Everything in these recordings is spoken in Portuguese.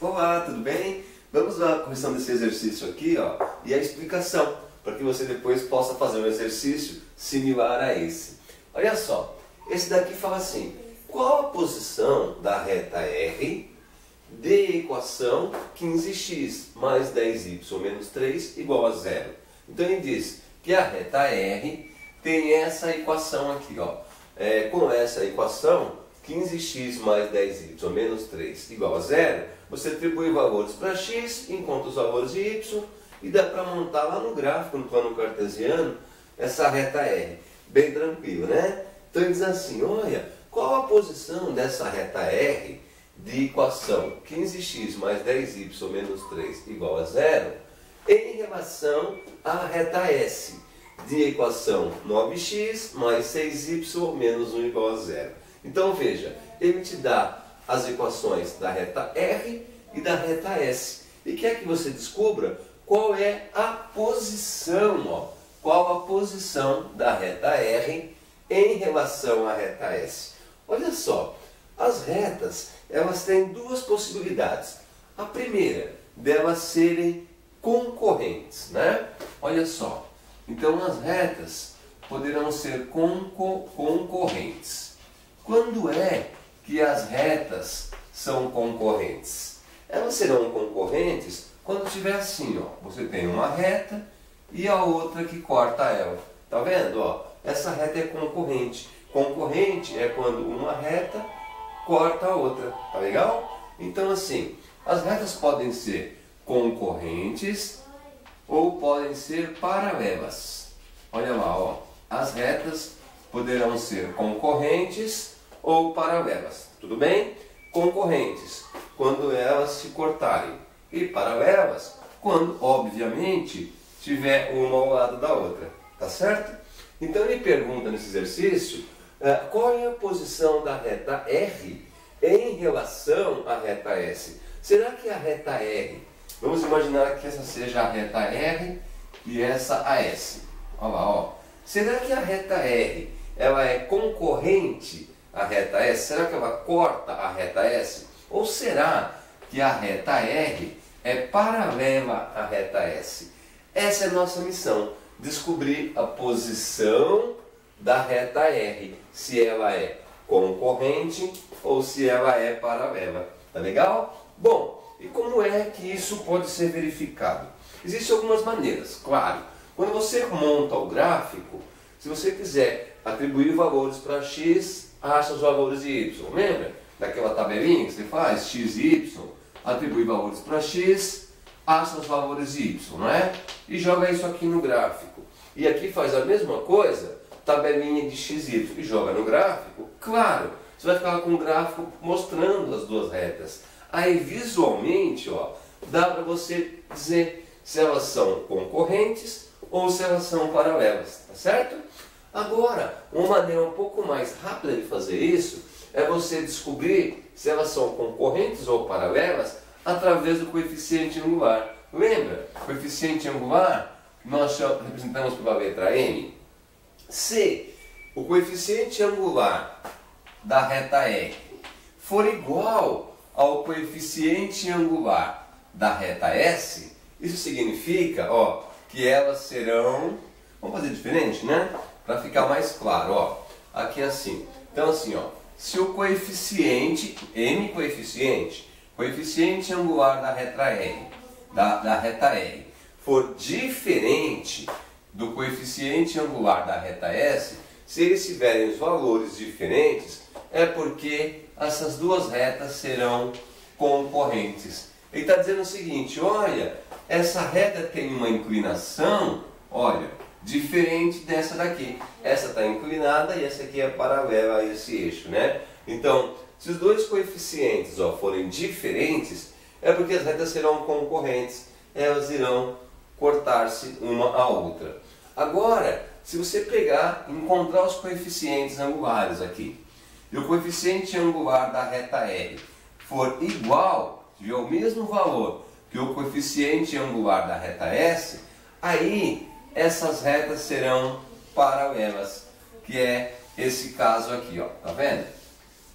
Olá, tudo bem? Vamos à correção desse exercício aqui, ó, e a explicação, para que você depois possa fazer um exercício similar a esse. Olha só, esse daqui fala assim: qual a posição da reta R de equação 15x mais 10y menos 3 igual a zero? Então ele diz que a reta R tem essa equação aqui, ó. Com essa equação, 15x mais 10y menos 3 igual a zero, você atribui valores para x, encontra os valores de y e dá para montar lá no gráfico, no plano cartesiano, essa reta R. Bem tranquilo, né? Então ele diz assim: olha, qual a posição dessa reta R de equação 15x mais 10y menos 3 igual a zero em relação à reta S de equação 9x mais 6y menos 1 igual a zero. Então veja, ele te dá as equações da reta R e da reta S e quer que você descubra qual é a posição, ó, qual a posição da reta R em relação à reta S. Olha só, as retas, elas têm duas possibilidades. A primeira, delas serem concorrentes, né? Olha só, então as retas poderão ser concorrentes. Quando é que as retas são concorrentes? Elas serão concorrentes quando tiver assim, ó, você tem uma reta e a outra que corta ela. Tá vendo? Ó, essa reta é concorrente. Concorrente é quando uma reta corta a outra. Tá legal? Então assim, as retas podem ser concorrentes ou podem ser paralelas. Olha lá, ó, as retas poderão ser concorrentes ou paralelas. Tudo bem? Concorrentes, quando elas se cortarem. E paralelas, quando, obviamente, tiver uma ao lado da outra. Tá certo? Então ele pergunta nesse exercício qual é a posição da reta R em relação à reta S. Será que a reta R, vamos imaginar que essa seja a reta R e essa a S. Olha lá, ó. Será que a reta R ela é concorrente à reta S? Será que ela corta a reta S? Ou será que a reta R é paralela à reta S? Essa é a nossa missão, descobrir a posição da reta R, se ela é concorrente ou se ela é paralela. Tá legal? Bom, e como é que isso pode ser verificado? Existem algumas maneiras, claro. Quando você monta o gráfico, se você quiser atribuir valores para x, acha os valores de y. Lembra daquela tabelinha que você faz? X e y, atribui valores para x, acha os valores de y, não é? E joga isso aqui no gráfico. E aqui faz a mesma coisa, tabelinha de x e y, e joga no gráfico. Claro, você vai ficar com um gráfico mostrando as duas retas. Aí visualmente, ó, dá para você dizer se elas são concorrentes ou se elas são paralelas, tá certo? Agora, uma maneira um pouco mais rápida de fazer isso é você descobrir se elas são concorrentes ou paralelas através do coeficiente angular. Lembra? Coeficiente angular nós representamos pela letra M. Se o coeficiente angular da reta R for igual ao coeficiente angular da reta S, isso significa, ó, que elas serão... Vamos fazer diferente, né? Para ficar mais claro, ó. Aqui é assim. Então assim, ó. Se o coeficiente, M coeficiente angular da reta R, da reta R, for diferente do coeficiente angular da reta S, se eles tiverem os valores diferentes, é porque essas duas retas serão concorrentes. Ele está dizendo o seguinte: olha, essa reta tem uma inclinação, olha, diferente dessa daqui. Essa está inclinada e essa aqui é paralela a esse eixo, né? Então, se os dois coeficientes, ó, forem diferentes, é porque as retas serão concorrentes. Elas irão cortar-se uma à outra. Agora, se você pegar e encontrar os coeficientes angulares aqui, e o coeficiente angular da reta R for igual, tiver o mesmo valor que o coeficiente angular da reta S, aí essas retas serão paralelas, que é esse caso aqui, ó. Tá vendo?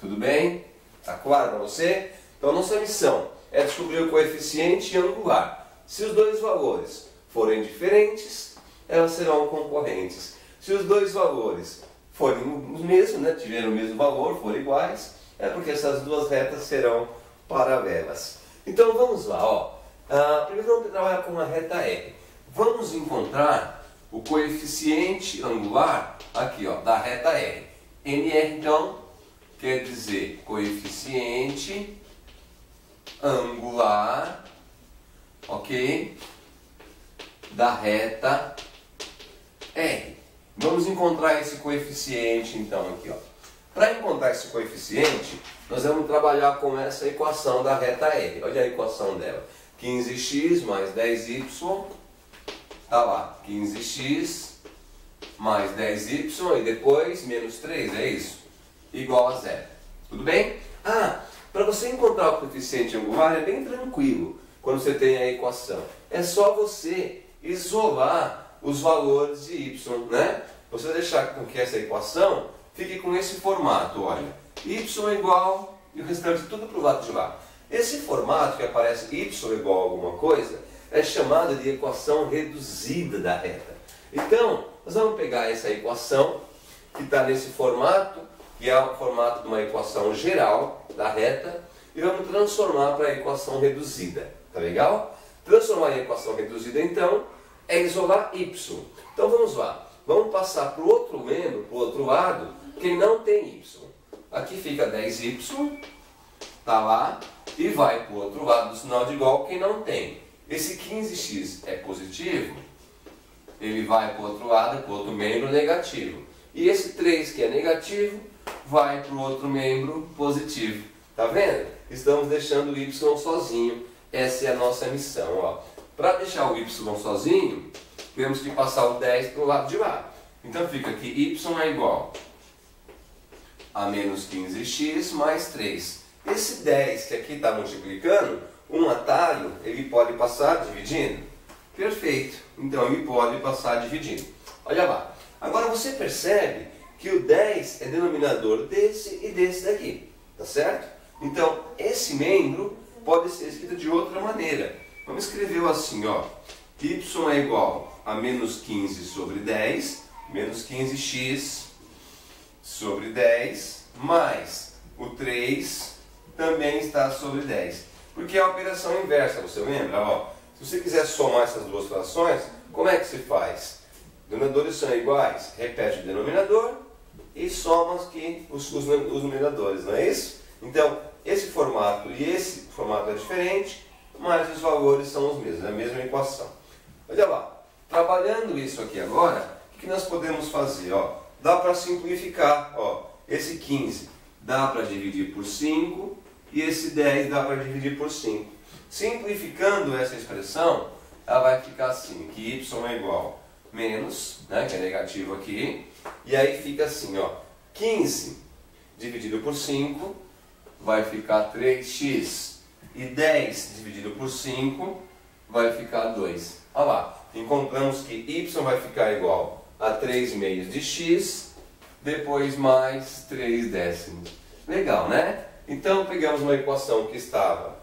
Tudo bem? Tá claro para você? Então, nossa missão é descobrir o coeficiente angular. Se os dois valores forem diferentes, elas serão concorrentes. Se os dois valores forem os mesmos, né, tiverem o mesmo valor, forem iguais, é porque essas duas retas serão paralelas. Então vamos lá, ó. Primeiro vamos trabalhar com a reta R. Vamos encontrar o coeficiente angular aqui, ó, da reta R. NR então quer dizer coeficiente angular, ok, da reta R. Vamos encontrar esse coeficiente então aqui, ó. Para encontrar esse coeficiente, nós vamos trabalhar com essa equação da reta R. Olha a equação dela. 15x mais 10y, tá lá, 15x mais 10y e depois menos 3, é isso? Igual a zero. Tudo bem? Para você encontrar o coeficiente angular é bem tranquilo quando você tem a equação. É só você isolar os valores de y, né? Você deixar com que essa equação fique com esse formato, olha. Y igual e o restante tudo para o lado de lá. Esse formato que aparece y igual a alguma coisa é chamado de equação reduzida da reta. Então, nós vamos pegar essa equação que está nesse formato, que é o formato de uma equação geral da reta, e vamos transformar para a equação reduzida. Tá legal? Transformar em equação reduzida, então, é isolar y. Então vamos lá. Vamos passar para o outro membro, para o outro lado, que não tem y. Aqui fica 10y, tá lá, e vai para o outro lado do sinal de igual que não tem. Esse 15x é positivo, ele vai para o outro lado, para o outro membro negativo. E esse 3 que é negativo, vai para o outro membro positivo. Tá vendo? Estamos deixando o y sozinho. Essa é a nossa missão. Para deixar o y sozinho, temos que passar o 10 para o lado de lá. Então fica que y é igual a menos 15x mais 3. Esse 10 que aqui está multiplicando, um atalho, ele pode passar dividindo? Perfeito. Então ele pode passar dividindo. Olha lá. Agora você percebe que o 10 é denominador desse e desse daqui. Tá certo? Então esse membro pode ser escrito de outra maneira. Vamos escrever assim, ó. Y é igual a menos 15 sobre 10, menos 15x sobre 10, mais o 3 também está sobre 10. Porque é a operação inversa, você lembra? Ó, se você quiser somar essas duas frações, como é que se faz? Denominadores são iguais, repete o denominador e soma aqui os numeradores, não é isso? Então, esse formato e esse formato é diferente, mas os valores são os mesmos, é a mesma equação. Olha lá, trabalhando isso aqui agora, o que nós podemos fazer? Ó, dá para simplificar, ó, esse 15 dá para dividir por 5 e esse 10 dá para dividir por 5. Simplificando essa expressão, ela vai ficar assim, que y é igual a menos, né, que é negativo aqui, e aí fica assim, ó, 15 dividido por 5 vai ficar 3x e 10 dividido por 5 vai ficar 2. Olha lá, encontramos que y vai ficar igual a 3 meios de x, depois mais 3 décimos. Legal, né? Então pegamos uma equação que estava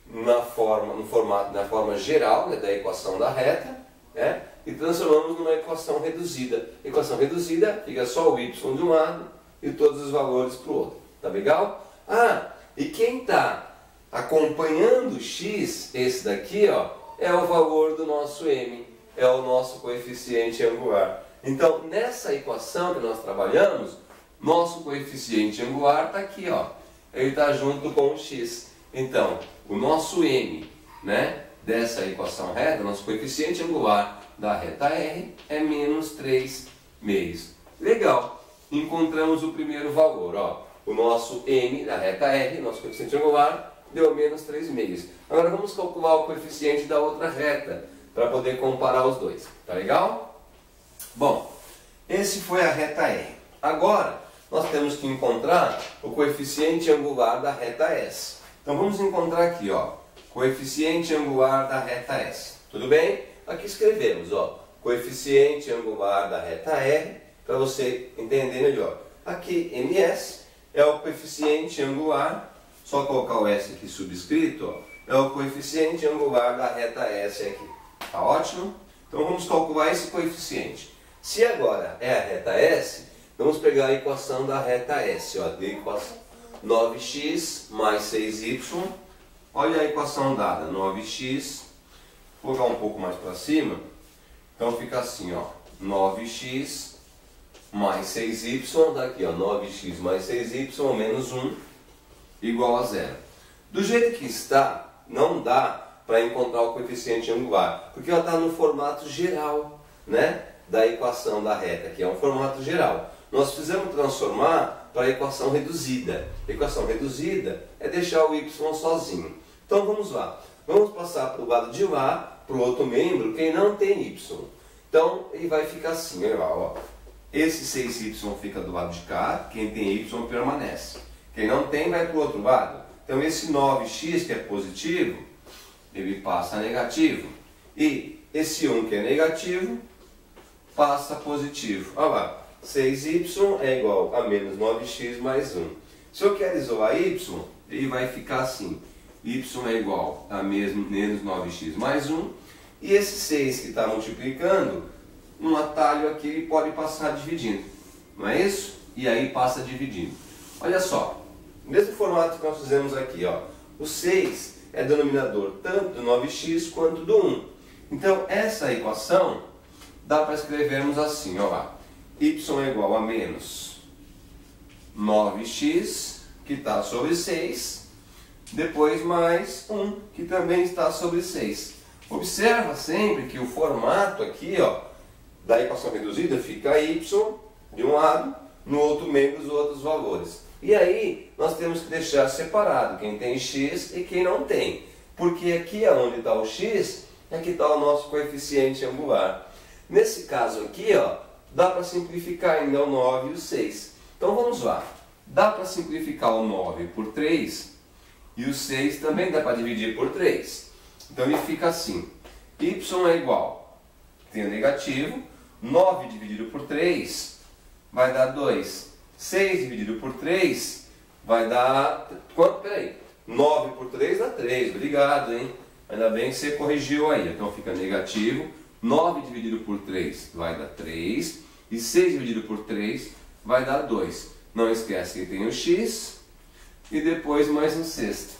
na forma geral, né, da equação da reta, né, e transformamos numa equação reduzida. Equação reduzida fica só o y de um lado e todos os valores para o outro. Tá legal? E quem está acompanhando x, esse daqui, ó, é o valor do nosso m, é o nosso coeficiente angular. Então, nessa equação que nós trabalhamos, nosso coeficiente angular está aqui, ó. Ele está junto com o x. Então, o nosso m, né, dessa equação reta, nosso coeficiente angular da reta R é menos 3 meios. Legal. Encontramos o primeiro valor, ó. O nosso m da reta R, nosso coeficiente angular, deu menos 3 meios. Agora vamos calcular o coeficiente da outra reta, para poder comparar os dois. Tá legal? Bom, esse foi a reta R. Agora, nós temos que encontrar o coeficiente angular da reta S. Então vamos encontrar aqui, ó, coeficiente angular da reta S. Tudo bem? Aqui escrevemos, ó, coeficiente angular da reta R, para você entender melhor. Aqui, ms, é o coeficiente angular só colocar o S aqui subscrito, ó, é o coeficiente angular da reta S aqui. Tá ótimo? Então vamos calcular esse coeficiente. Se agora é a reta S, vamos pegar a equação da reta S, ó, de equação 9x mais 6y. Olha a equação dada, 9x, vou jogar um pouco mais para cima, então fica assim, ó, 9x mais 6y, daqui ó, 9x mais 6y menos 1 igual a 0. Do jeito que está, não dá para encontrar o coeficiente angular, porque ela está no formato geral, né, da equação da reta, que é um formato geral. Nós precisamos transformar para a equação reduzida. A equação reduzida é deixar o y sozinho. Então vamos lá. Vamos passar para o lado de lá, para o outro membro, quem não tem y. Então ele vai ficar assim, olha lá, ó. Esse 6y fica do lado de cá, quem tem y permanece. Quem não tem vai para o outro lado. Então esse 9x que é positivo, ele passa a negativo. E esse 1 que é negativo, passa a positivo. Olha lá, 6y é igual a menos 9x mais 1. Se eu quero isolar y, ele vai ficar assim. Y é igual a menos 9x mais 1. E esse 6 que está multiplicando, um atalho aqui ele pode passar dividindo. Não é isso? E aí passa dividindo. Olha só, mesmo formato que nós fizemos aqui, ó. O 6 é denominador tanto do 9x quanto do 1. Então essa equação dá para escrevermos assim, ó lá. Y é igual a menos 9x, que está sobre 6, depois mais 1, que também está sobre 6. Observa sempre que o formato aqui, ó, da equação reduzida fica y de um lado, no outro membro os outros valores. E aí nós temos que deixar separado quem tem x e quem não tem. Porque aqui onde está o x, é que está o nosso coeficiente angular. Nesse caso aqui, ó, dá para simplificar ainda o 9 e o 6. Então vamos lá. Dá para simplificar o 9 por 3 e o 6 também dá para dividir por 3. Então ele fica assim. Y é igual, tem o negativo, 9 dividido por 3 vai dar 2. 6 dividido por 3 vai dar... Quanto? Peraí. 9 por 3 dá 3. Obrigado, hein? Ainda bem que você corrigiu aí. Então fica negativo. 9 dividido por 3 vai dar 3. E 6 dividido por 3 vai dar 2. Não esquece que tem o x e depois mais um sexto.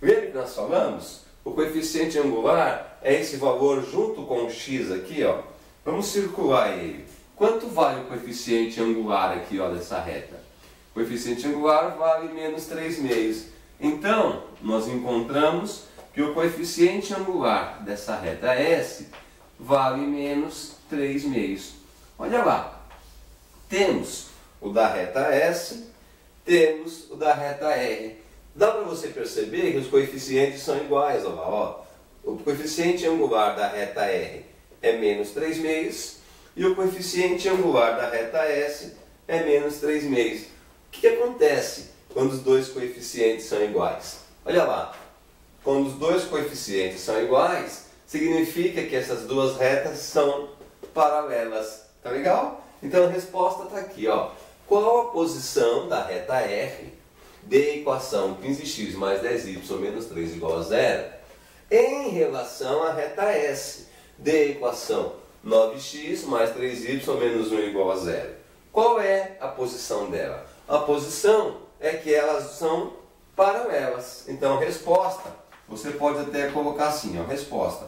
Lembra que nós falamos? O coeficiente angular é esse valor junto com o x aqui, ó. Vamos circular ele. Quanto vale o coeficiente angular aqui, ó, dessa reta? O coeficiente angular vale menos 3 meios. Então, nós encontramos que o coeficiente angular dessa reta S vale menos 3 meios. Olha lá. Temos o da reta S, temos o da reta R. Dá para você perceber que os coeficientes são iguais, olha lá, ó. O coeficiente angular da reta R é menos 3 meios e o coeficiente angular da reta S é menos 3 meios. O que acontece quando os dois coeficientes são iguais? Olha lá, quando os dois coeficientes são iguais, significa que essas duas retas são paralelas. Tá legal? Então a resposta está aqui, ó. Qual a posição da reta R de equação 15x mais 10y menos 3 igual a 0 em relação à reta S de equação 9x mais 3y menos 1 igual a 0? Qual é a posição dela? A posição é que elas são paralelas. Então, resposta, você pode até colocar assim, ó, resposta.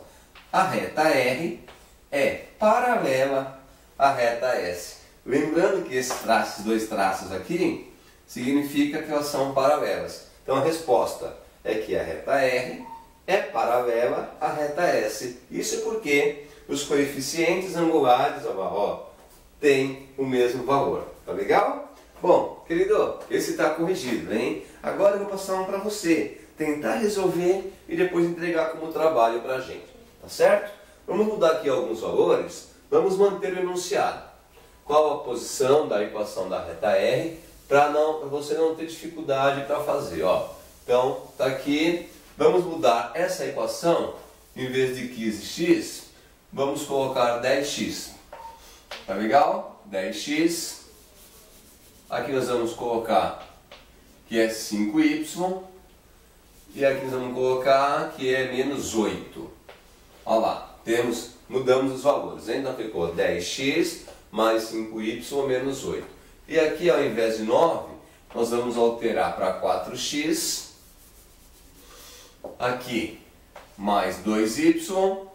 A reta R é paralela à reta S. Lembrando que esses dois traços aqui significa que elas são paralelas. Então, a resposta é que a reta R é paralela à reta S. Isso porque os coeficientes angulares, ó, têm o mesmo valor. Tá legal? Bom, querido, esse está corrigido, hein? Agora eu vou passar um para você tentar resolver e depois entregar como trabalho para a gente. Tá certo? Vamos mudar aqui alguns valores. Vamos manter o enunciado. Qual a posição da equação da reta R para você não ter dificuldade para fazer, ó. Então, tá aqui. Vamos mudar essa equação. Em vez de 15x, vamos colocar 10x. Tá legal? 10x. Aqui nós vamos colocar que é 5y E aqui nós vamos colocar que é menos 8. Olha lá, mudamos os valores. Então ficou 10x mais 5y menos 8. E aqui ao invés de 9, nós vamos alterar para 4x. Aqui mais 2y.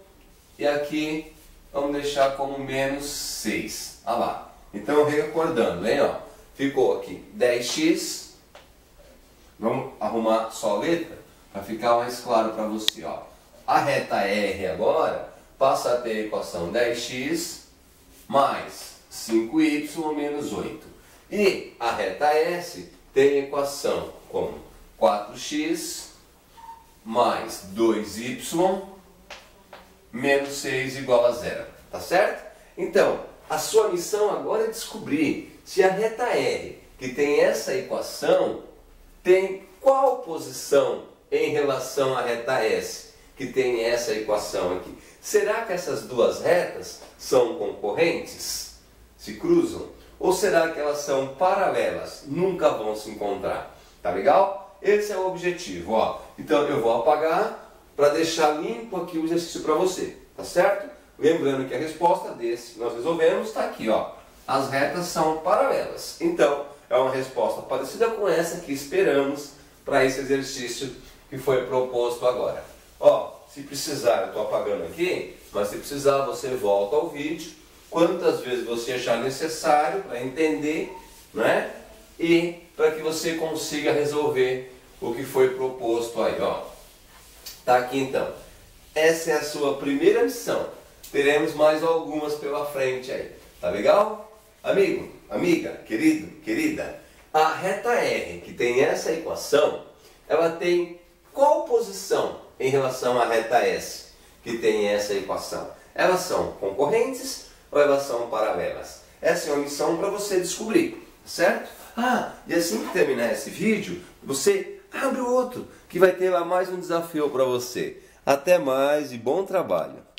E aqui vamos deixar como menos 6. Olha lá. Então recordando, hein, ó, ficou aqui 10x. Vamos arrumar só a letra para ficar mais claro para você, ó. A reta R agora passa a ter a equação 10x mais 5y menos 8. E a reta S tem a equação como 4x mais 2y menos 6 igual a 0. Tá certo? Então, a sua missão agora é descobrir se a reta R, que tem essa equação, tem qual posição em relação à reta S, que tem essa equação aqui. Será que essas duas retas são concorrentes? Se cruzam? Ou será que elas são paralelas? Nunca vão se encontrar. Tá legal? Esse é o objetivo, ó. Então eu vou apagar para deixar limpo aqui o exercício para você. Tá certo? Lembrando que a resposta desse que nós resolvemos está aqui, ó. As retas são paralelas. Então, é uma resposta parecida com essa que esperamos para esse exercício que foi proposto agora. Ó, se precisar, eu estou apagando aqui, mas se precisar você volta ao vídeo, quantas vezes você achar necessário para entender, né? E para que você consiga resolver o que foi proposto aí, ó. Tá aqui então. Essa é a sua primeira missão. Teremos mais algumas pela frente aí. Tá legal? Amigo, amiga, querido, querida, a reta R, que tem essa equação, ela tem qual posição em relação à reta S, que tem essa equação? Elas são concorrentes ou elas são paralelas? Essa é uma missão para você descobrir, certo? Ah, e assim que terminar esse vídeo, você abre o outro, que vai ter lá mais um desafio para você. Até mais e bom trabalho!